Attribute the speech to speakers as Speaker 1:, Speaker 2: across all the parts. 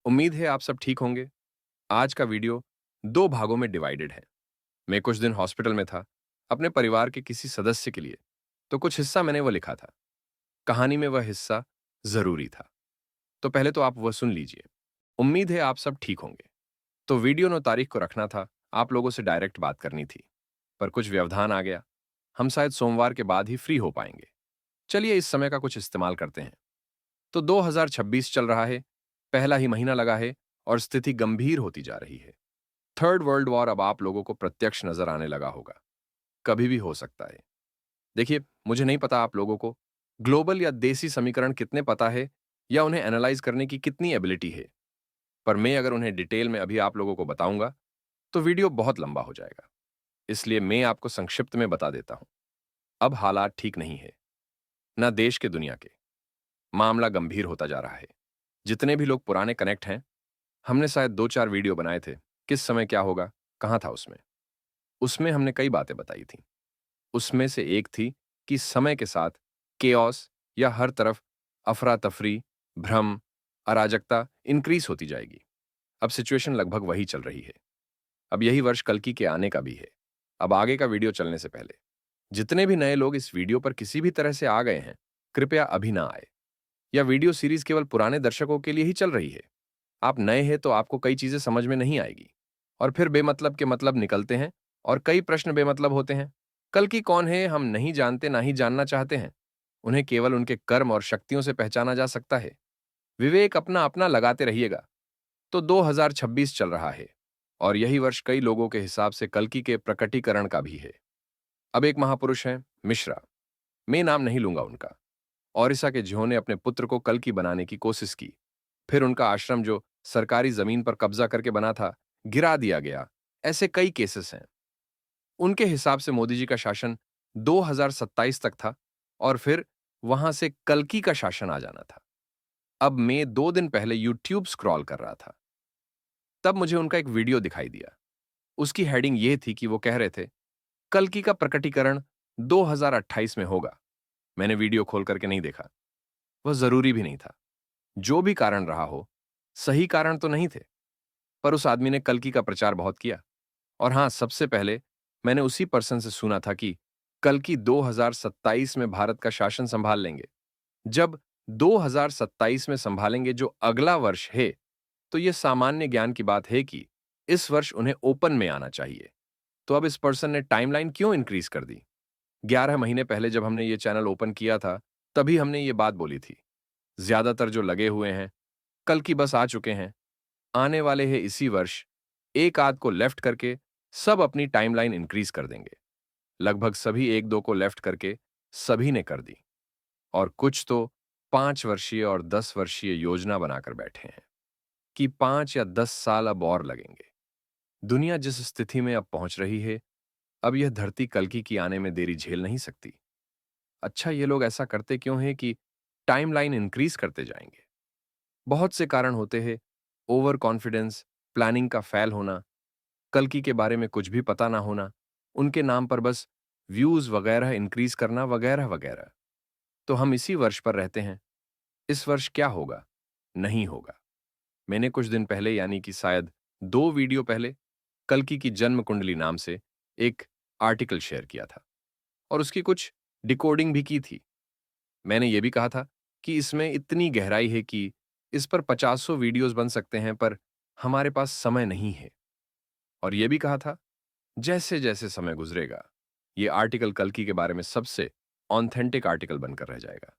Speaker 1: उम्मीद है आप सब ठीक होंगे। आज का वीडियो दो भागों में डिवाइडेड है। मैं कुछ दिन हॉस्पिटल में था, अपने परिवार के किसी सदस्य के लिए, तो कुछ हिस्सा मैंने वो लिखा था। कहानी में वह हिस्सा जरूरी था, तो पहले तो आप वह सुन लीजिए। उम्मीद है आप सब ठीक होंगे। तो वीडियो 9 तारीख को रखना था, आप लोगों से डायरेक्ट बात करनी थी, पर कुछ व्यवधान आ गया। हम शायद सोमवार के बाद ही फ्री हो पाएंगे। चलिए इस समय का कुछ इस्तेमाल करते हैं। तो 2026 चल रहा है, पहला ही महीना लगा है और स्थिति गंभीर होती जा रही है। थर्ड वर्ल्ड वॉर अब आप लोगों को प्रत्यक्ष नजर आने लगा होगा। कभी भी हो सकता है। देखिए, मुझे नहीं पता आप लोगों को ग्लोबल या देसी समीकरण कितने पता है या उन्हें एनालाइज करने की कितनी एबिलिटी है, पर मैं अगर उन्हें डिटेल में अभी आप लोगों को बताऊंगा तो वीडियो बहुत लंबा हो जाएगा। इसलिए मैं आपको संक्षिप्त में बता देता हूं। अब हालात ठीक नहीं है, ना देश के दुनिया के। मामला गंभीर होता जा रहा है। जितने भी लोग पुराने कनेक्ट हैं, हमने शायद 2-4 वीडियो बनाए थे, किस समय क्या होगा, कहां था उसमें। उसमें हमने कई बातें बताई थी। उसमें से एक थी कि समय के साथ केओस या हर तरफ अफरा तफरी, भ्रम, अराजकता इंक्रीज होती जाएगी। अब सिचुएशन लगभग वही चल रही है। अब यही वर्ष कल्कि के आने का भी है। अब आगे का वीडियो चलने से पहले जितने भी नए लोग इस वीडियो पर किसी भी तरह से आ गए हैं, कृपया अभी ना आए। यह वीडियो सीरीज केवल पुराने दर्शकों के लिए ही चल रही है। आप नए हैं तो आपको कई चीजें समझ में नहीं आएगी, और फिर बेमतलब के मतलब निकलते हैं और कई प्रश्न बेमतलब होते हैं। कल की कौन है हम नहीं जानते, ना ही जानना चाहते हैं। उन्हें केवल उनके कर्म और शक्तियों से पहचाना जा सकता है। विवेक अपना अपना लगाते रहिएगा। तो 2026 चल रहा है और यही वर्ष कई लोगों के हिसाब से कल्कि के प्रकटीकरण का भी है। अब एक महापुरुष हैं, मिश्रा। मैं नाम नहीं लूंगा उनका। ओरिसा के ज्यों ने अपने पुत्र को कल्कि बनाने की कोशिश की। फिर उनका आश्रम जो सरकारी जमीन पर कब्जा करके बना था, गिरा दिया गया। ऐसे कई केसेस हैं। उनके हिसाब से मोदी जी का शासन 2027 तक था और फिर वहां से कल्कि का शासन आ जाना था। अब मैं 2 दिन पहले यूट्यूब स्क्रॉल कर रहा था, तब मुझे उनका एक वीडियो दिखाई दिया। उसकी हेडिंग यह थी कि वो कह रहे थे कल्कि का प्रकटीकरण 2028 में होगा। मैंने वीडियो खोल करके नहीं देखा, वह जरूरी भी नहीं था। जो भी कारण रहा हो, सही कारण तो नहीं थे, पर उस आदमी ने कल्कि का प्रचार बहुत किया। और हां, सबसे पहले मैंने उसी पर्सन से सुना था कि कल्कि 2027 में भारत का शासन संभाल लेंगे। जब 2027 में संभालेंगे, जो अगला वर्ष है, तो यह सामान्य ज्ञान की बात है कि इस वर्ष उन्हें ओपन में आना चाहिए। तो अब इस पर्सन ने टाइमलाइन क्यों इंक्रीज कर दी? 11 महीने पहले जब हमने ये चैनल ओपन किया था, तभी हमने ये बात बोली थी। ज्यादातर जो लगे हुए हैं, कल की बस आ चुके हैं, आने वाले हैं इसी वर्ष। एक आध को लेफ्ट करके सब अपनी टाइमलाइन इंक्रीज कर देंगे। लगभग सभी एक दो को लेफ्ट करके सभी ने कर दी, और कुछ तो 5 वर्षीय और 10 वर्षीय योजना बनाकर बैठे हैं कि 5 या 10 साल अब और लगेंगे। दुनिया जिस स्थिति में अब पहुंच रही है, अब यह धरती कल्कि की आने में देरी झेल नहीं सकती। अच्छा, ये लोग ऐसा करते क्यों हैं कि टाइमलाइन इंक्रीज करते जाएंगे? बहुत से कारण होते हैं। ओवर कॉन्फिडेंस, प्लानिंग का फेल होना, कल्कि के बारे में कुछ भी पता ना होना, उनके नाम पर बस व्यूज वगैरह इंक्रीज करना, वगैरह वगैरह। तो हम इसी वर्ष पर रहते हैं। इस वर्ष क्या होगा? नहीं होगा। मैंने कुछ दिन पहले, यानी कि शायद 2 वीडियो पहले, कल्कि की जन्म कुंडली नाम से एक आर्टिकल शेयर किया था और उसकी कुछ डिकोडिंग भी की थी। मैंने यह भी कहा था कि इसमें इतनी गहराई है कि इस पर 50 वीडियोस बन सकते हैं, पर हमारे पास समय नहीं है। और यह भी कहा था, जैसे जैसे समय गुजरेगा, यह आर्टिकल कल्कि के बारे में सबसे ऑथेंटिक आर्टिकल बनकर रह जाएगा।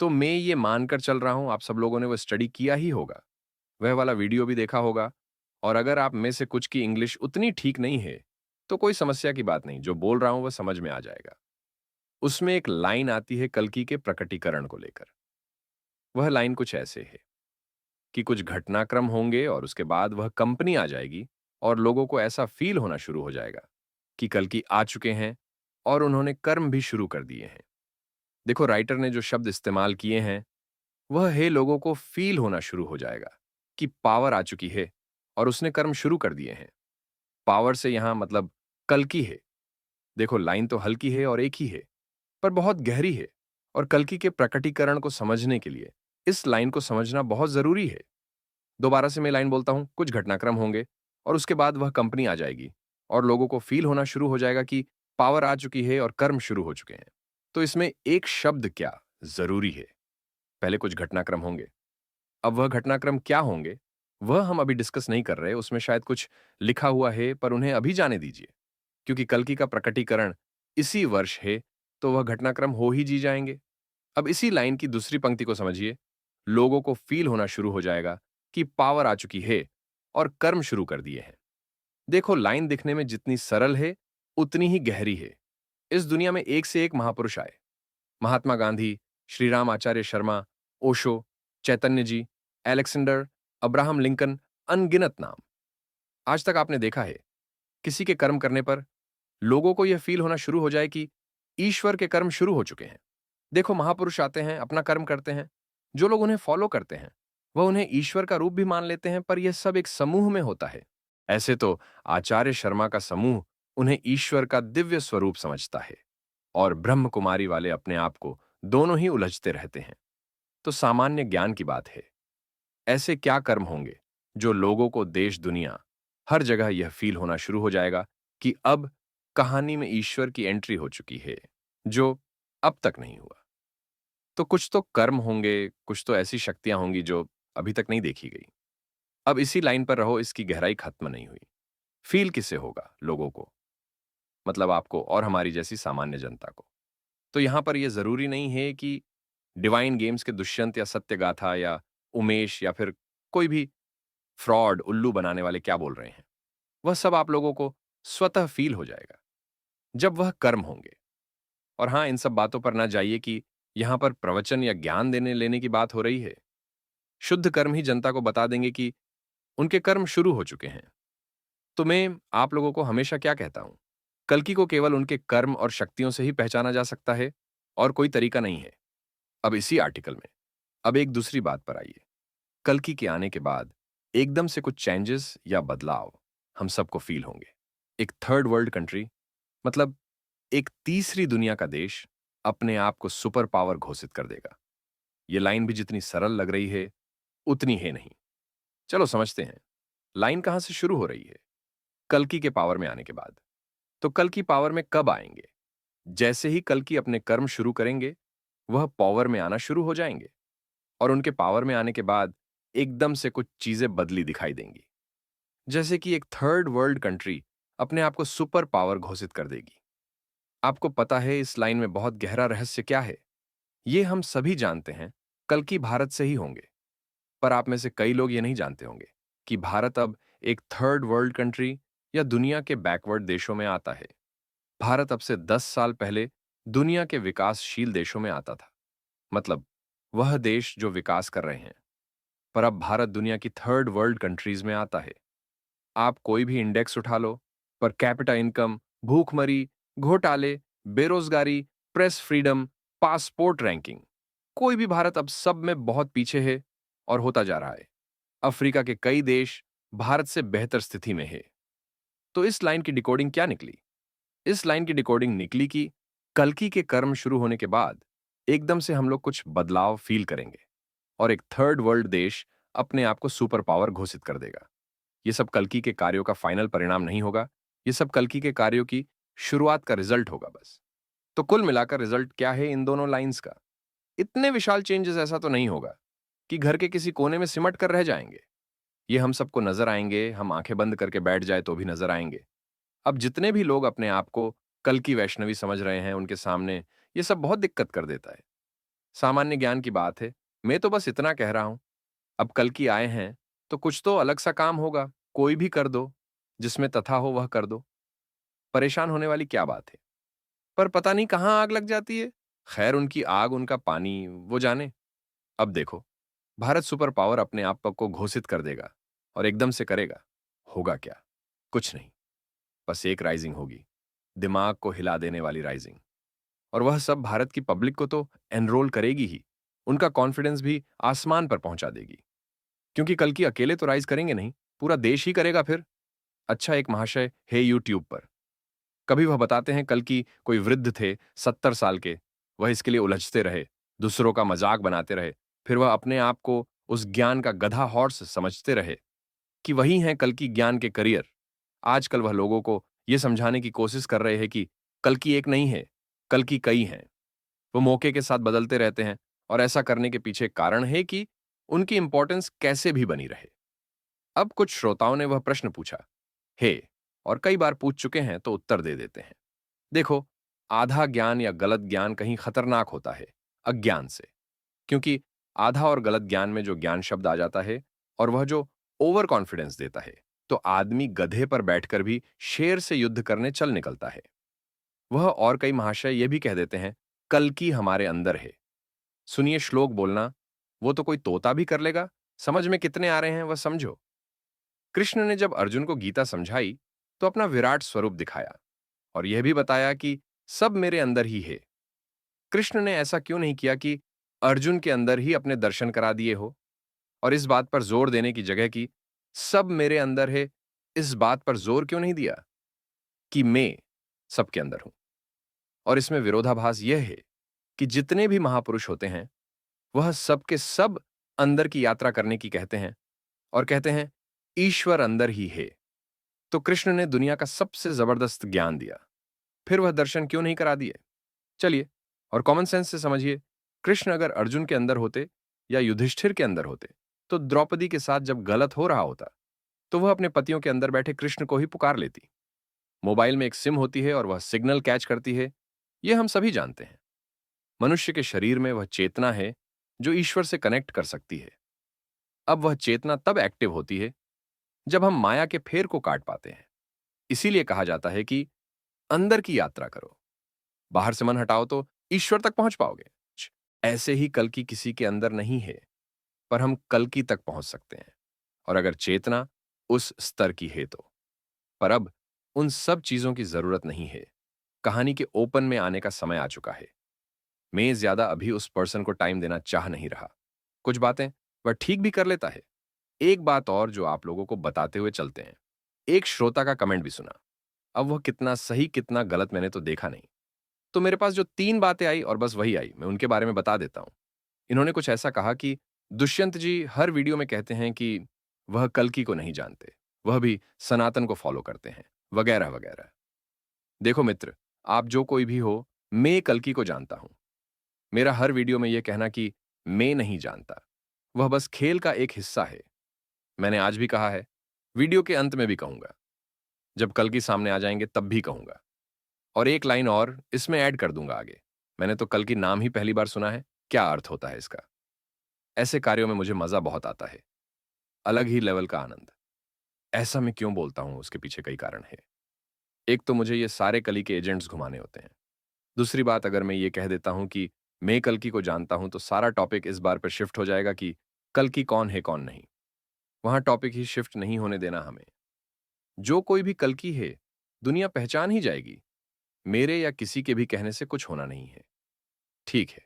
Speaker 1: तो मैं ये मानकर चल रहा हूं आप सब लोगों ने वो स्टडी किया ही होगा, वह वाला वीडियो भी देखा होगा। और अगर आप में से कुछ की इंग्लिश उतनी ठीक नहीं है, तो कोई समस्या की बात नहीं, जो बोल रहा हूं वह समझ में आ जाएगा। उसमें एक लाइन आती है कल्कि के प्रकटीकरण को लेकर। वह लाइन कुछ ऐसे है कि कुछ घटनाक्रम होंगे और उसके बाद वह कंपनी आ जाएगी और लोगों को ऐसा फील होना शुरू हो जाएगा कि कल्कि आ चुके हैं और उन्होंने कर्म भी शुरू कर दिए हैं। देखो, राइटर ने जो शब्द इस्तेमाल किए हैं, वह है लोगों को फील होना शुरू हो जाएगा कि पावर आ चुकी है और उसने कर्म शुरू कर दिए हैं। पावर से यहां मतलब कल्कि है। देखो, लाइन तो हल्की है और एक ही है, पर बहुत गहरी है। और कल्कि के प्रकटीकरण को समझने के लिए इस लाइन को समझना बहुत जरूरी है। दोबारा से मैं लाइन बोलता हूं, कुछ घटनाक्रम होंगे और उसके बाद वह कंपनी आ जाएगी और लोगों को फील होना शुरू हो जाएगा कि पावर आ चुकी है और कर्म शुरू हो चुके हैं। तो इसमें एक शब्द क्या जरूरी है। पहले कुछ घटनाक्रम होंगे। अब वह घटनाक्रम क्या होंगे, वह हम अभी डिस्कस नहीं कर रहे, उसमें शायद कुछ लिखा हुआ है, पर उन्हें अभी जाने दीजिए। क्योंकि कल्कि का प्रकटीकरण इसी वर्ष है, तो वह घटनाक्रम हो ही जी जाएंगे। अब इसी लाइन की दूसरी पंक्ति को समझिए। लोगों को फील होना शुरू हो जाएगा कि पावर आ चुकी है और कर्म शुरू कर दिए हैं। देखो, लाइन दिखने में जितनी सरल है, उतनी ही गहरी है। इस दुनिया में एक से एक महापुरुष आए। महात्मा गांधी, श्री राम आचार्य Sharma, Osho, Chaitanya ji, Alexander, Abraham Lincoln, अनगिनत नाम। आज तक आपने देखा है, किसी के कर्म करने पर लोगों को यह फील होना शुरू हो जाए कि ईश्वर के कर्म शुरू हो चुके हैं। देखो, महापुरुष आते हैं, अपना कर्म करते हैं। जो लोग उन्हें फॉलो करते हैं, वह उन्हें ईश्वर का रूप भी मान लेते हैं, पर यह सब एक समूह में होता है। ऐसे तो आचार्य शर्मा का समूह उन्हें ईश्वर का दिव्य स्वरूप समझता है और ब्रह्म कुमारी वाले अपने आप को दोनों ही उलझते रहते हैं। तो सामान्य ज्ञान की बात है। ऐसे क्या कर्म होंगे जो लोगों को देश दुनिया हर जगह यह फील होना शुरू हो जाएगा कि अब कहानी में ईश्वर की एंट्री हो चुकी है, जो अब तक नहीं हुआ। तो कुछ तो कर्म होंगे, कुछ तो ऐसी शक्तियां होंगी जो अभी तक नहीं देखी गई। अब इसी लाइन पर रहो, इसकी गहराई खत्म नहीं हुई। फील किसे होगा? लोगों को, मतलब आपको और हमारी जैसी सामान्य जनता को। तो यहां पर यह जरूरी नहीं है कि डिवाइन गेम्स के दुष्यंत या सत्यगाथा या उमेश या फिर कोई भी फ्रॉड उल्लू बनाने वाले क्या बोल रहे हैं। वह सब आप लोगों को स्वतः फील हो जाएगा जब वह कर्म होंगे। और हां, इन सब बातों पर ना जाइए कि यहां पर प्रवचन या ज्ञान देने लेने की बात हो रही है। शुद्ध कर्म ही जनता को बता देंगे कि उनके कर्म शुरू हो चुके हैं। तो मैं आप लोगों को हमेशा क्या कहता हूं, कल्कि को केवल उनके कर्म और शक्तियों से ही पहचाना जा सकता है और कोई तरीका नहीं है। अब इसी आर्टिकल में अब एक दूसरी बात पर आइए। कल्कि के आने के बाद एकदम से कुछ चेंजेस या बदलाव हम सबको फील होंगे। एक थर्ड वर्ल्ड कंट्री, मतलब एक तीसरी दुनिया का देश, अपने आप को सुपर पावर घोषित कर देगा। ये लाइन भी जितनी सरल लग रही है, उतनी है नहीं। चलो समझते हैं, लाइन कहां से शुरू हो रही है। कल्कि के पावर में आने के बाद। तो कल्कि पावर में कब आएंगे? जैसे ही कल्कि अपने कर्म शुरू करेंगे, वह पावर में आना शुरू हो जाएंगे और उनके पावर में आने के बाद एकदम से कुछ चीजें बदली दिखाई देंगी। जैसे कि एक थर्ड वर्ल्ड कंट्री अपने आप को सुपर पावर घोषित कर देगी। आपको पता है इस लाइन में बहुत गहरा रहस्य क्या है? ये हम सभी जानते हैं, कल्कि भारत से ही होंगे। पर आप में से कई लोग ये नहीं जानते होंगे कि भारत अब एक थर्ड वर्ल्ड कंट्री या दुनिया के बैकवर्ड देशों में आता है। भारत अब से 10 साल पहले दुनिया के विकासशील देशों में आता था, मतलब वह देश जो विकास कर रहे हैं। पर अब भारत दुनिया की थर्ड वर्ल्ड कंट्रीज में आता है। आप कोई भी इंडेक्स उठा लो, पर कैपिटा इनकम, भूखमरी, घोटाले, बेरोजगारी, प्रेस फ्रीडम, पासपोर्ट रैंकिंग, कोई भी भारत अब सब में बहुत पीछे है और होता जा रहा है। अफ्रीका के कई देश भारत से बेहतर स्थिति में है। तो इस लाइन की डिकोडिंग क्या निकली? इस लाइन की डिकोडिंग निकली कि कल्कि के कर्म शुरू होने के बाद एकदम से हम लोग कुछ बदलाव फील करेंगे और एक थर्ड वर्ल्ड देश अपने आप को सुपर पावर घोषित कर देगा। ये सब कल्कि के कार्यों का फाइनल परिणाम नहीं होगा, ये सब कल्कि के कार्यों की शुरुआत का रिजल्ट होगा बस। तो कुल मिलाकर रिजल्ट क्या है इन दोनों लाइंस का? इतने विशाल चेंजेस ऐसा तो नहीं होगा कि घर के किसी कोने में सिमट कर रह जाएंगे। ये हम सबको नजर आएंगे, हम आंखें बंद करके बैठ जाए तो भी नजर आएंगे। अब जितने भी लोग अपने आप को कल की वैष्णवी समझ रहे हैं, उनके सामने ये सब बहुत दिक्कत कर देता है। सामान्य ज्ञान की बात है, मैं तो बस इतना कह रहा हूं, अब कल की आए हैं तो कुछ तो अलग सा काम होगा, कोई भी कर दो, जिसमें तथा हो वह कर दो। परेशान होने वाली क्या बात है? पर पता नहीं कहां आग लग जाती है। खैर, उनकी आग उनका पानी, वो जाने। अब देखो, भारत सुपर पावर अपने आप को घोषित कर देगा और एकदम से करेगा। होगा क्या? कुछ नहीं, बस एक राइजिंग होगी, दिमाग को हिला देने वाली राइजिंग। और वह सब भारत की पब्लिक को तो एनरोल करेगी ही, उनका कॉन्फिडेंस भी आसमान पर पहुंचा देगी। क्योंकि कल की अकेले तो राइज करेंगे नहीं, पूरा देश ही करेगा फिर। अच्छा, एक महाशय है यूट्यूब पर, कभी वह बताते हैं कल की कोई वृद्ध थे 70 साल के, वह इसके लिए उलझते रहे, दूसरों का मजाक बनाते रहे, फिर वह अपने आप को उस ज्ञान का गधा हॉर्स समझते रहे कि वही हैं कल की ज्ञान के करियर। आजकल वह लोगों को यह समझाने की कोशिश कर रहे हैं कि कल की एक नहीं है, कल की कई हैं। वो मौके के साथ बदलते रहते हैं और ऐसा करने के पीछे कारण है कि उनकी इंपॉर्टेंस कैसे भी बनी रहे। अब कुछ श्रोताओं ने वह प्रश्न पूछा, हे, और कई बार पूछ चुके हैं तो उत्तर दे देते हैं। देखो, आधा ज्ञान या गलत ज्ञान कहीं खतरनाक होता है अज्ञान से, क्योंकि आधा और गलत ज्ञान में जो ज्ञान शब्द आ जाता है और वह जो ओवर कॉन्फिडेंस देता है, तो आदमी गधे पर बैठकर भी शेर से युद्ध करने चल निकलता है। वह और कई महाशय ये भी कह देते हैं, कल की हमारे अंदर है। सुनिए श्लोक बोलना, वो तो कोई तोता भी कर लेगा, समझ में कितने आ रहे हैं वह समझो। कृष्ण ने जब अर्जुन को गीता समझाई तो अपना विराट स्वरूप दिखाया और यह भी बताया कि सब मेरे अंदर ही है। कृष्ण ने ऐसा क्यों नहीं किया कि अर्जुन के अंदर ही अपने दर्शन करा दिए हो, और इस बात पर जोर देने की जगह कि सब मेरे अंदर है, इस बात पर जोर क्यों नहीं दिया कि मैं सबके अंदर हूं। और इसमें विरोधाभास यह है कि जितने भी महापुरुष होते हैं वह सबके सब अंदर की यात्रा करने की कहते हैं और कहते हैं ईश्वर अंदर ही है। तो कृष्ण ने दुनिया का सबसे जबरदस्त ज्ञान दिया, फिर वह दर्शन क्यों नहीं करा दिए? चलिए, और कॉमन सेंस से समझिए, कृष्ण अगर अर्जुन के अंदर होते या युधिष्ठिर के अंदर होते तो द्रौपदी के साथ जब गलत हो रहा होता तो वह अपने पतियों के अंदर बैठे कृष्ण को ही पुकार लेती। मोबाइल में एक सिम होती है और वह सिग्नल कैच करती है, यह हम सभी जानते हैं। मनुष्य के शरीर में वह चेतना है जो ईश्वर से कनेक्ट कर सकती है। अब वह चेतना तब एक्टिव होती है जब हम माया के फेर को काट पाते हैं। इसीलिए कहा जाता है कि अंदर की यात्रा करो, बाहर से मन हटाओ तो ईश्वर तक पहुंच पाओगे। ऐसे ही कल की किसी के अंदर नहीं है, पर हम कल की तक पहुंच सकते हैं, और अगर चेतना उस स्तर की है तो। पर अब उन सब चीजों की जरूरत नहीं है। कहानी के ओपन में आने का समय आ चुका है। मैं ज्यादा अभी उस पर्सन को टाइम देना चाह नहीं रहा। कुछ बातें वह ठीक भी कर लेता है। एक बात और जो आप लोगों को बताते हुए चलते हैं। एक श्रोता का कमेंट भी सुना। अब वह कितना सही कितना गलत मैंने तो देखा नहीं। तो मेरे पास जो 3 बातें आई और बस वही आई, मैं उनके बारे में बता देता हूं। इन्होंने कुछ ऐसा कहा कि दुष्यंत जी हर वीडियो में कहते हैं कि वह कल्कि को नहीं जानते, वह भी सनातन को फॉलो करते हैं, वगैरह वगैरह। देखो मित्र, आप जो कोई भी हो, मैं कल्कि को जानता हूं। मेरा हर वीडियो में यह कहना कि मैं नहीं जानता, वह बस खेल का एक हिस्सा है। मैंने आज भी कहा है, वीडियो के अंत में भी कहूंगा, जब कल्कि सामने आ जाएंगे तब भी कहूंगा। और एक लाइन और इसमें ऐड कर दूंगा आगे, मैंने तो कल्कि नाम ही पहली बार सुना है, क्या अर्थ होता है इसका। ऐसे कार्यों में मुझे मजा बहुत आता है, अलग ही लेवल का आनंद। ऐसा मैं क्यों बोलता हूं, उसके पीछे कई कारण है। एक तो मुझे ये सारे कली के एजेंट्स घुमाने होते हैं। दूसरी बात, अगर मैं ये कह देता हूं कि मैं कल्कि को जानता हूं तो सारा टॉपिक इस बार पर शिफ्ट हो जाएगा कि कल्कि कौन है कौन नहीं। वहां टॉपिक ही शिफ्ट नहीं होने देना हमें। जो कोई भी कल्कि है, दुनिया पहचान ही जाएगी। मेरे या किसी के भी कहने से कुछ होना नहीं है। ठीक है।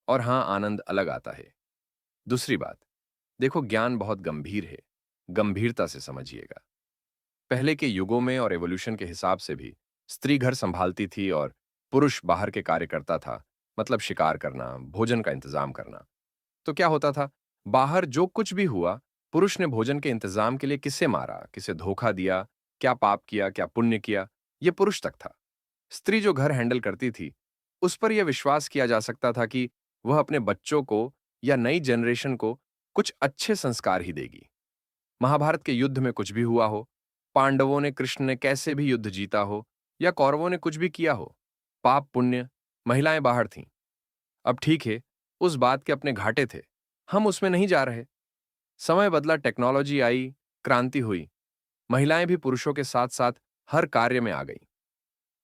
Speaker 1: और हां, आनंद अलग आता है। दूसरी बात, देखो ज्ञान बहुत गंभीर है, गंभीरता से समझिएगा। पहले के युगों में और एवोल्यूशन के हिसाब से भी स्त्री घर संभालती थी और पुरुष बाहर के कार्य करता था, मतलब शिकार करना, भोजन का इंतजाम करना। तो क्या होता था, बाहर जो कुछ भी हुआ, पुरुष ने भोजन के इंतजाम के लिए किसे मारा, किसे धोखा दिया, क्या पाप किया, क्या पुण्य किया, यह पुरुष तक था। स्त्री जो घर हैंडल करती थी, उस पर यह विश्वास किया जा सकता था कि वह अपने बच्चों को या नई जनरेशन को कुछ अच्छे संस्कार ही देगी। महाभारत के युद्ध में कुछ भी हुआ हो, पांडवों ने कृष्ण ने कैसे भी युद्ध जीता हो, या कौरवों ने कुछ भी किया हो, पाप पुण्य, महिलाएं बाहर थीं। अब ठीक है, उस बात के अपने घाटे थे, हम उसमें नहीं जा रहे। समय बदला, टेक्नोलॉजी आई, क्रांति हुई, महिलाएं भी पुरुषों के साथ साथ हर कार्य में आ गई,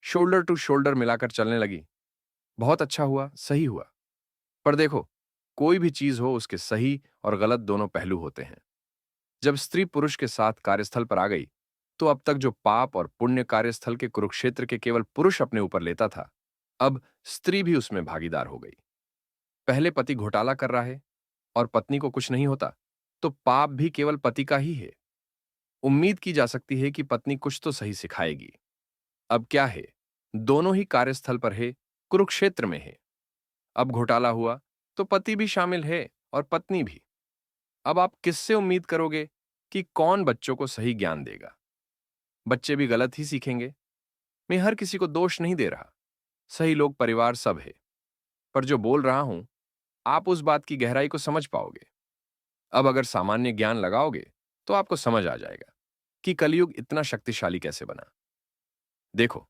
Speaker 1: शोल्डर टू शोल्डर मिलाकर चलने लगी। बहुत अच्छा हुआ, सही हुआ। पर देखो, कोई भी चीज हो, उसके सही और गलत दोनों पहलू होते हैं। जब स्त्री पुरुष के साथ कार्यस्थल पर आ गई, तो अब तक जो पाप और पुण्य कार्यस्थल के कुरुक्षेत्र के केवल पुरुष अपने ऊपर लेता था, अब स्त्री भी उसमें भागीदार हो गई। पहले पति घोटाला कर रहा है और पत्नी को कुछ नहीं होता, तो पाप भी केवल पति का ही है। उम्मीद की जा सकती है कि पत्नी कुछ तो सही सिखाएगी। अब क्या है, दोनों ही कार्यस्थल पर है, कुरुक्षेत्र में है। अब घोटाला हुआ तो पति भी शामिल है और पत्नी भी। अब आप किससे उम्मीद करोगे कि कौन बच्चों को सही ज्ञान देगा? बच्चे भी गलत ही सीखेंगे। मैं हर किसी को दोष नहीं दे रहा। सही लोग परिवार सब है। पर जो बोल रहा हूं, आप उस बात की गहराई को समझ पाओगे। अब अगर सामान्य ज्ञान लगाओगे, तो आपको समझ आ जाएगा कि कलयुग इतना शक्तिशाली कैसे बना। देखो,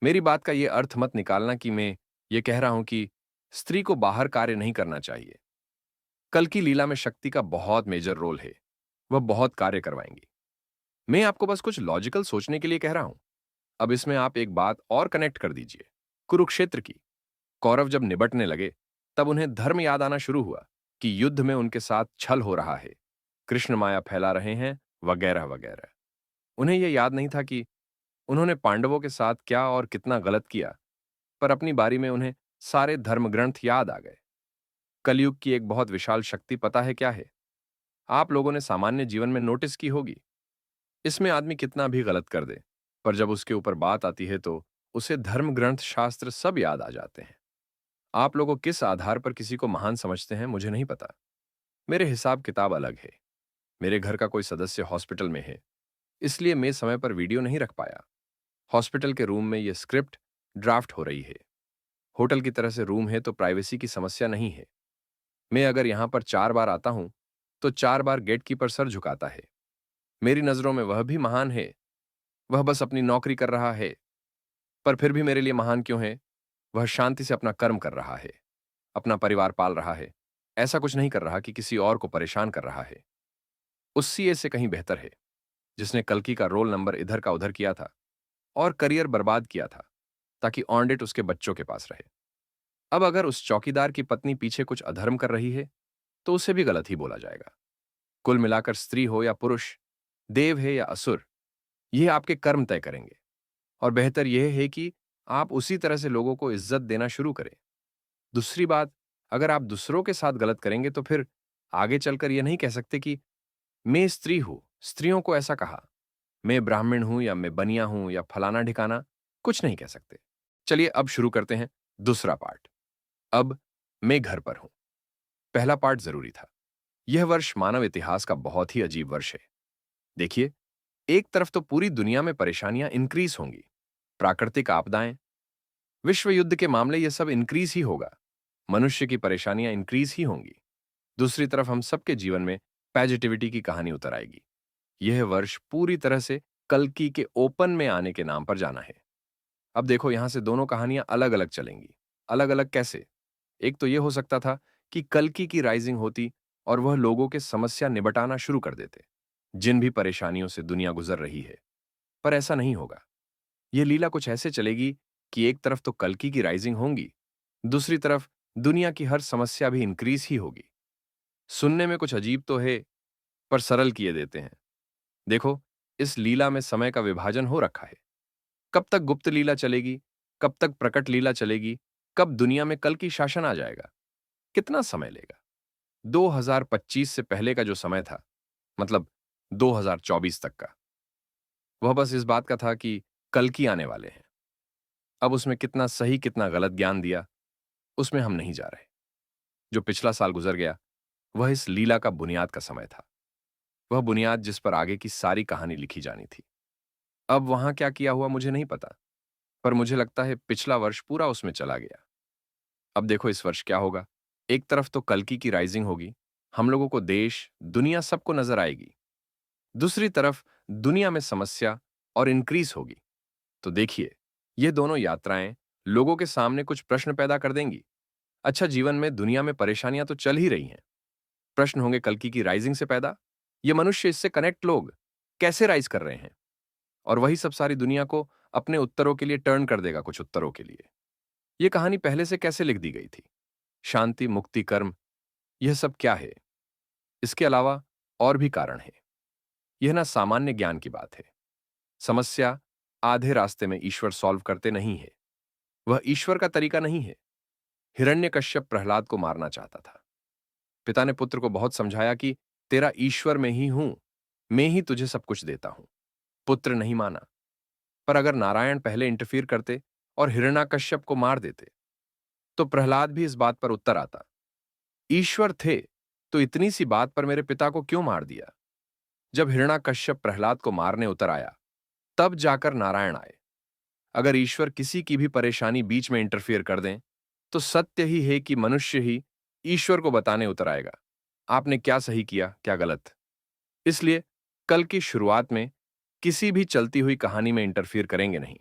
Speaker 1: मेरी बात का यह अर्थ मत निकालना कि मैं ये कह रहा हूं कि स्त्री को बाहर कार्य नहीं करना चाहिए। कल की लीला में शक्ति का बहुत मेजर रोल है। वह बहुत कार्य करवाएंगी। मैं आपको बस कुछ लॉजिकल सोचने के लिए कह रहा हूं। अब इसमें आप एक बात और कनेक्ट कर दीजिए, कुरुक्षेत्र की। कौरव जब निबटने लगे, तब उन्हें धर्म याद आना शुरू हुआ कि युद्ध में उनके साथ छल हो रहा है, कृष्ण माया फैला रहे हैं, वगैरह वगैरह। उन्हें यह याद नहीं था कि उन्होंने पांडवों के साथ क्या और कितना गलत किया, पर अपनी बारी में उन्हें सारे धर्म ग्रंथ याद आ गए। कलयुग की एक बहुत विशाल शक्ति पता है क्या है? आप लोगों ने सामान्य जीवन में नोटिस की होगी। इसमें आदमी कितना भी गलत कर दे, पर जब उसके ऊपर बात आती है तो उसे धर्म ग्रंथ शास्त्र सब याद आ जाते हैं। आप लोगों किस आधार पर किसी को महान समझते हैं मुझे नहीं पता। मेरे हिसाब किताब अलग है। मेरे घर का कोई सदस्य हॉस्पिटल में है, इसलिए मैं समय पर वीडियो नहीं रख पाया। हॉस्पिटल के रूम में यह स्क्रिप्ट ड्राफ्ट हो रही है। होटल की तरह से रूम है तो प्राइवेसी की समस्या नहीं है। मैं अगर यहां पर 4 बार आता हूं, तो 4 बार गेटकीपर सर झुकाता है। मेरी नजरों में वह भी महान है। वह बस अपनी नौकरी कर रहा है। पर फिर भी मेरे लिए महान क्यों है? वह शांति से अपना कर्म कर रहा है, अपना परिवार पाल रहा है। ऐसा कुछ नहीं कर रहा कि किसी और को परेशान कर रहा है। उस सीए से कहीं बेहतर है, जिसने कल्कि का रोल नंबर इधर का उधर किया था और करियर बर्बाद किया था, ताकि ऑनडेट उसके बच्चों के पास रहे। अब अगर उस चौकीदार की पत्नी पीछे कुछ अधर्म कर रही है, तो उसे भी गलत ही बोला जाएगा। कुल मिलाकर स्त्री हो या पुरुष, देव है या असुर, यह आपके कर्म तय करेंगे। और बेहतर यह है कि आप उसी तरह से लोगों को इज्जत देना शुरू करें। दूसरी बात, अगर आप दूसरों के साथ गलत करेंगे तो फिर आगे चलकर यह नहीं कह सकते कि मैं स्त्री हूं, स्त्रियों को ऐसा कहा। मैं ब्राह्मण हूं या मैं बनिया हूं या फलाना ढिकाना, कुछ नहीं कह सकते। चलिए अब शुरू करते हैं दूसरा पार्ट। अब मैं घर पर हूं। पहला पार्ट जरूरी था। यह वर्ष मानव इतिहास का बहुत ही अजीब वर्ष है। देखिए, एक तरफ तो पूरी दुनिया में परेशानियां इंक्रीज होंगी, प्राकृतिक आपदाएं, विश्व युद्ध के मामले, यह सब इंक्रीज ही होगा। मनुष्य की परेशानियां इंक्रीज ही होंगी। दूसरी तरफ हम सबके जीवन में पॉजिटिविटी की कहानी उतर आएगी। यह वर्ष पूरी तरह से कल्कि के ओपन में आने के नाम पर जाना है। अब देखो, यहां से दोनों कहानियां अलग अलग चलेंगी। अलग अलग कैसे? एक तो यह हो सकता था कि कल्कि की राइजिंग होती और वह लोगों के समस्या निबटाना शुरू कर देते, जिन भी परेशानियों से दुनिया गुजर रही है। पर ऐसा नहीं होगा। यह लीला कुछ ऐसे चलेगी कि एक तरफ तो कल्कि की राइजिंग होंगी, दूसरी तरफ दुनिया की हर समस्या भी इंक्रीज ही होगी। सुनने में कुछ अजीब तो है, पर सरल किए देते हैं। देखो, इस लीला में समय का विभाजन हो रखा है। कब तक गुप्त लीला चलेगी, कब तक प्रकट लीला चलेगी, कब दुनिया में कल की शासन आ जाएगा, कितना समय लेगा? 2025 से पहले का जो समय था, मतलब 2024 तक का, वह बस इस बात का था कि कल की आने वाले हैं। अब उसमें कितना सही कितना गलत ज्ञान दिया, उसमें हम नहीं जा रहे। जो पिछला साल गुजर गया, वह इस लीला का बुनियाद का समय था। वह बुनियाद जिस पर आगे की सारी कहानी लिखी जानी थी। अब वहां क्या किया हुआ मुझे नहीं पता, पर मुझे लगता है पिछला वर्ष पूरा उसमें चला गया। अब देखो इस वर्ष क्या होगा। एक तरफ तो कल्कि की राइजिंग होगी, हम लोगों को देश दुनिया सबको नजर आएगी। दूसरी तरफ दुनिया में समस्या और इंक्रीज होगी। तो देखिए, ये दोनों यात्राएं लोगों के सामने कुछ प्रश्न पैदा कर देंगी। अच्छा, जीवन में दुनिया में परेशानियां तो चल ही रही हैं। प्रश्न होंगे कल्कि की राइजिंग से पैदा। ये मनुष्य, इससे कनेक्ट लोग कैसे राइज कर रहे हैं? और वही सब सारी दुनिया को अपने उत्तरों के लिए टर्न कर देगा, कुछ उत्तरों के लिए। ये कहानी पहले से कैसे लिख दी गई थी? शांति, मुक्ति, कर्म, यह सब क्या है? इसके अलावा और भी कारण है। यह ना सामान्य ज्ञान की बात है। समस्या आधे रास्ते में ईश्वर सॉल्व करते नहीं है। वह ईश्वर का तरीका नहीं है। हिरण्यकश्यप प्रहलाद को मारना चाहता था। पिता ने पुत्र को बहुत समझाया कि तेरा ईश्वर में ही हूं, मैं ही तुझे सब कुछ देता हूं। पुत्र नहीं माना। पर अगर नारायण पहले इंटरफीयर करते और हिरण्याकश्यप को मार देते, तो प्रहलाद भी इस बात पर उत्तर आता। ईश्वर थे, तो इतनी सी बात पर मेरे पिता को क्यों मार दिया? जब हिरण्याकश्यप प्रहलाद को मारने उतर आया, तब जाकर नारायण आए। अगर ईश्वर किसी की भी परेशानी बीच में इंटरफियर कर दें, तो सत्य ही है कि मनुष्य ही ईश्वर को बताने उतर आएगा, आपने क्या सही किया, क्या गलत। इसलिए कल की शुरुआत में किसी भी चलती हुई कहानी में इंटरफियर करेंगे नहीं।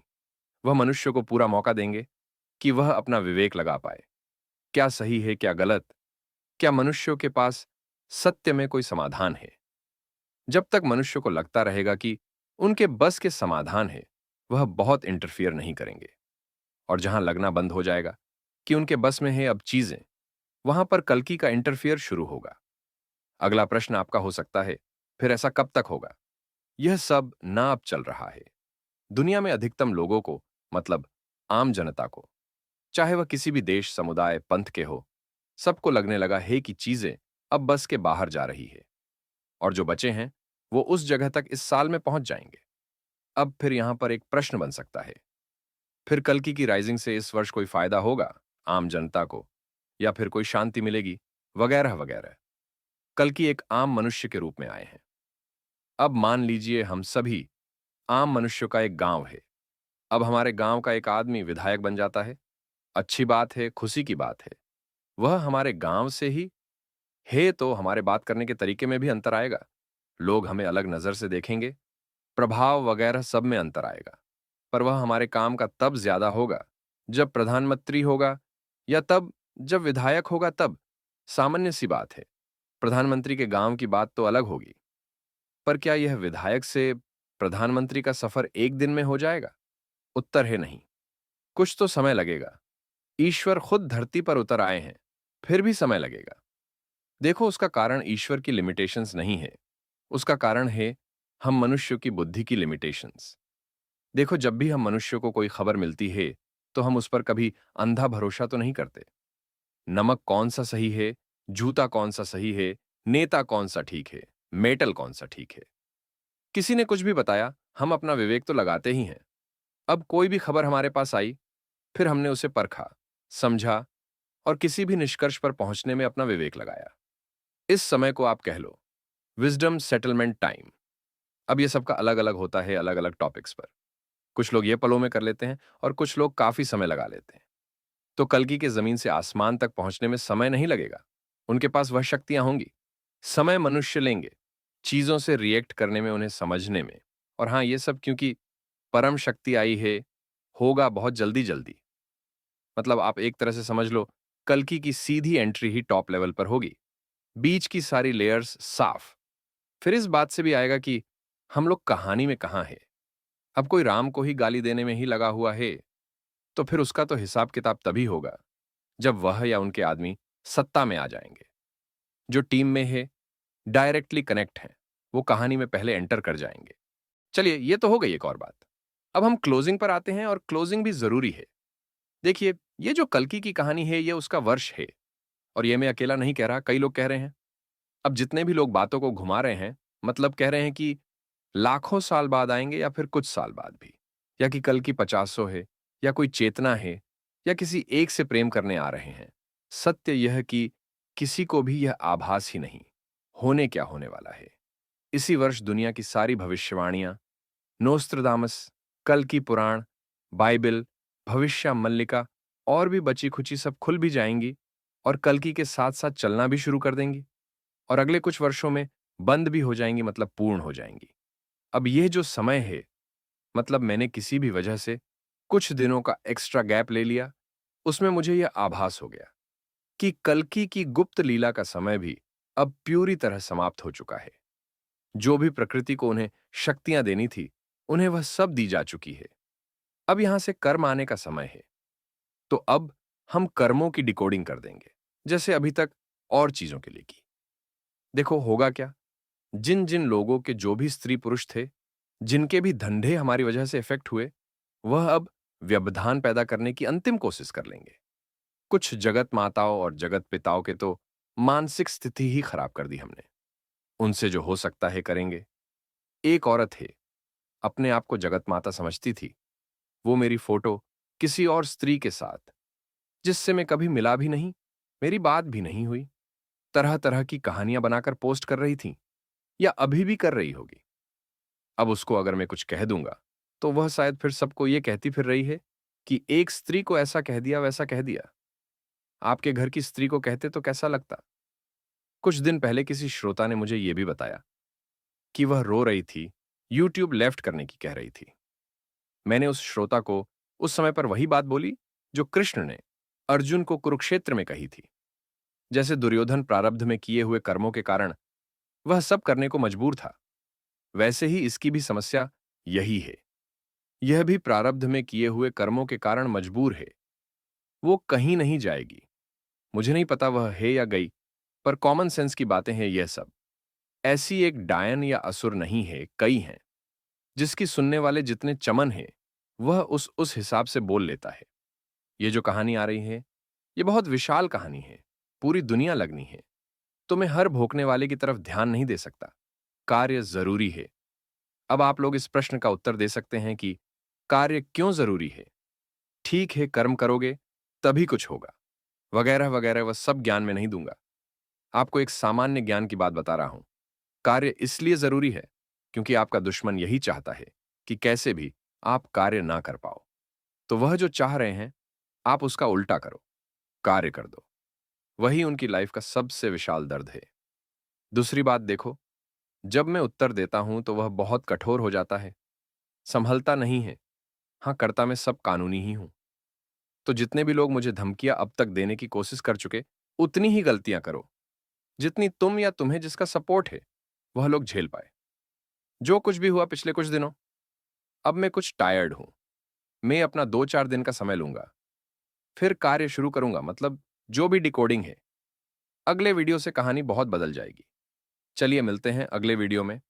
Speaker 1: वह मनुष्य को पूरा मौका देंगे कि वह अपना विवेक लगा पाए। क्या सही है, क्या गलत, क्या मनुष्यों के पास सत्य में कोई समाधान है। जब तक मनुष्य को लगता रहेगा कि उनके बस के समाधान है, वह बहुत इंटरफियर नहीं करेंगे। और जहां लगना बंद हो जाएगा कि उनके बस में है अब चीजें, वहां पर कल्कि का इंटरफियर शुरू होगा। अगला प्रश्न आपका हो सकता है, फिर ऐसा कब तक होगा? यह सब ना अब चल रहा है। दुनिया में अधिकतम लोगों को, मतलब आम जनता को, चाहे वह किसी भी देश, समुदाय, पंथ के हो, सबको लगने लगा है कि चीजें अब बस के बाहर जा रही है। और जो बचे हैं, वो उस जगह तक इस साल में पहुंच जाएंगे। अब फिर यहां पर एक प्रश्न बन सकता है, फिर कल्कि की राइजिंग से इस वर्ष कोई फायदा होगा आम जनता को, या फिर कोई शांति मिलेगी, वगैरह वगैरह। कल्कि एक आम मनुष्य के रूप में आए हैं। अब मान लीजिए हम सभी आम मनुष्यों का एक गांव है। अब हमारे गांव का एक आदमी विधायक बन जाता है। अच्छी बात है, खुशी की बात है। वह हमारे गांव से ही है, तो हमारे बात करने के तरीके में भी अंतर आएगा। लोग हमें अलग नजर से देखेंगे, प्रभाव वगैरह सब में अंतर आएगा। पर वह हमारे काम का तब ज्यादा होगा जब प्रधानमंत्री होगा, या तब जब विधायक होगा। तब सामान्य सी बात है, प्रधानमंत्री के गांव की बात तो अलग होगी। पर क्या यह विधायक से प्रधानमंत्री का सफर एक दिन में हो जाएगा? उत्तर है नहीं। कुछ तो समय लगेगा। ईश्वर खुद धरती पर उतर आए हैं, फिर भी समय लगेगा। देखो, उसका कारण ईश्वर की लिमिटेशंस नहीं है, उसका कारण है हम मनुष्यों की बुद्धि की लिमिटेशंस। देखो, जब भी हम मनुष्यों को कोई खबर मिलती है, तो हम उस पर कभी अंधा भरोसा तो नहीं करते। नमक कौन सा सही है, जूता कौन सा सही है, नेता कौन सा ठीक है, मेटल कौन सा ठीक है, किसी ने कुछ भी बताया, हम अपना विवेक तो लगाते ही हैं। अब कोई भी खबर हमारे पास आई, फिर हमने उसे परखा, समझा और किसी भी निष्कर्ष पर पहुंचने में अपना विवेक लगाया। इस समय को आप कह लो विजडम सेटलमेंट टाइम। अब ये सबका अलग अलग होता है, अलग अलग टॉपिक्स पर। कुछ लोग ये पलों में कर लेते हैं और कुछ लोग काफी समय लगा लेते हैं। तो कल्कि के जमीन से आसमान तक पहुंचने में समय नहीं लगेगा। उनके पास वह शक्तियां होंगी। समय मनुष्य लेंगे, चीजों से रिएक्ट करने में, उन्हें समझने में। और हां, ये सब क्योंकि परम शक्ति आई है, होगा बहुत जल्दी जल्दी। मतलब आप एक तरह से समझ लो, कल्कि की सीधी एंट्री ही टॉप लेवल पर होगी, बीच की सारी लेयर्स साफ। फिर इस बात से भी आएगा कि हम लोग कहानी में कहां हैं। अब कोई राम को ही गाली देने में ही लगा हुआ है, तो फिर उसका तो हिसाब किताब तभी होगा जब वह या उनके आदमी सत्ता में आ जाएंगे। जो टीम में है, डायरेक्टली कनेक्ट हैं, वो कहानी में पहले एंटर कर जाएंगे। चलिए, ये तो हो गई एक और बात। अब हम क्लोजिंग पर आते हैं, और क्लोजिंग भी जरूरी है। देखिए, ये जो कल्कि की कहानी है, ये उसका वर्ष है। और ये मैं अकेला नहीं कह रहा, कई लोग कह रहे हैं। अब जितने भी लोग बातों को घुमा रहे हैं, मतलब कह रहे हैं कि लाखों साल बाद आएंगे, या फिर कुछ साल बाद भी, या कि कल की 50 है, या कोई चेतना है, या किसी एक से प्रेम करने आ रहे हैं। सत्य यह कि किसी को भी यह आभास ही नहीं होने क्या होने वाला है। इसी वर्ष दुनिया की सारी भविष्यवाणियां, नोस्त्रदामस, कल की पुराण, बाइबल, भविष्य मल्लिका और भी बची खुची सब खुल भी जाएंगी, और कल्कि के साथ साथ चलना भी शुरू कर देंगी। और अगले कुछ वर्षों में बंद भी हो जाएंगी, मतलब पूर्ण हो जाएंगी। अब यह जो समय है, मतलब मैंने किसी भी वजह से कुछ दिनों का एक्स्ट्रा गैप ले लिया, उसमें मुझे यह आभास हो गया कि कल्कि की गुप्त लीला का समय भी अब पूरी तरह समाप्त हो चुका है। जो भी प्रकृति को उन्हें शक्तियां देनी थी, उन्हें वह सब दी जा चुकी है। अब यहां से कर्म आने का समय है। तो अब हम कर्मों की डिकोडिंग कर देंगे, जैसे अभी तक और चीजों के लिए की। देखो, होगा क्या, जिन जिन लोगों के जो भी स्त्री पुरुष थे, जिनके भी धंधे हमारी वजह से इफेक्ट हुए, वह अब व्यवधान पैदा करने की अंतिम कोशिश कर लेंगे। कुछ जगत माताओं और जगत पिताओं के तो मानसिक स्थिति ही खराब कर दी हमने। उनसे जो हो सकता है करेंगे। एक औरत है, अपने आप को जगत माता समझती थी। वो मेरी फोटो किसी और स्त्री के साथ, जिससे मैं कभी मिला भी नहीं, मेरी बात भी नहीं हुई, तरह तरह की कहानियां बनाकर पोस्ट कर रही थी या अभी भी कर रही होगी। अब उसको अगर मैं कुछ कह दूंगा तो वह शायद फिर सबको ये कहती फिर रही है कि एक स्त्री को ऐसा कह दिया वैसा कह दिया। आपके घर की स्त्री को कहते तो कैसा लगता। कुछ दिन पहले किसी श्रोता ने मुझे यह भी बताया कि वह रो रही थी, यूट्यूब लेफ्ट करने की कह रही थी। मैंने उस श्रोता को उस समय पर वही बात बोली जो कृष्ण ने अर्जुन को कुरुक्षेत्र में कही थी। जैसे दुर्योधन प्रारब्ध में किए हुए कर्मों के कारण वह सब करने को मजबूर था, वैसे ही इसकी भी समस्या यही है। यह भी प्रारब्ध में किए हुए कर्मों के कारण मजबूर है। वो कहीं नहीं जाएगी। मुझे नहीं पता वह है या गई, पर कॉमन सेंस की बातें हैं यह सब। ऐसी एक डायन या असुर नहीं है, कई हैं, जिसकी सुनने वाले जितने चमन हैं, वह उस हिसाब से बोल लेता है। ये जो कहानी आ रही है, ये बहुत विशाल कहानी है, पूरी दुनिया लगनी है। तो मैं हर भोंकने वाले की तरफ ध्यान नहीं दे सकता। कार्य जरूरी है। अब आप लोग इस प्रश्न का उत्तर दे सकते हैं कि कार्य क्यों जरूरी है। ठीक है, कर्म करोगे तभी कुछ होगा, वगैरह वगैरह, वह सब ज्ञान में नहीं दूंगा। आपको एक सामान्य ज्ञान की बात बता रहा हूं। कार्य इसलिए जरूरी है क्योंकि आपका दुश्मन यही चाहता है कि कैसे भी आप कार्य ना कर पाओ। तो वह जो चाह रहे हैं, आप उसका उल्टा करो, कार्य कर दो। वही उनकी लाइफ का सबसे विशाल दर्द है। दूसरी बात देखो, जब मैं उत्तर देता हूं तो वह बहुत कठोर हो जाता है, संभलता नहीं है। हाँ, करता मैं सब कानूनी ही हूं। तो जितने भी लोग मुझे धमकियां अब तक देने की कोशिश कर चुके, उतनी ही गलतियां करो जितनी तुम या तुम्हें जिसका सपोर्ट है वह लोग झेल पाए। जो कुछ भी हुआ पिछले कुछ दिनों, अब मैं कुछ टायर्ड हूं। मैं अपना 2-4 दिन का समय लूंगा, फिर कार्य शुरू करूंगा, मतलब जो भी डिकोडिंग है। अगले वीडियो से कहानी बहुत बदल जाएगी। चलिए मिलते हैं अगले वीडियो में।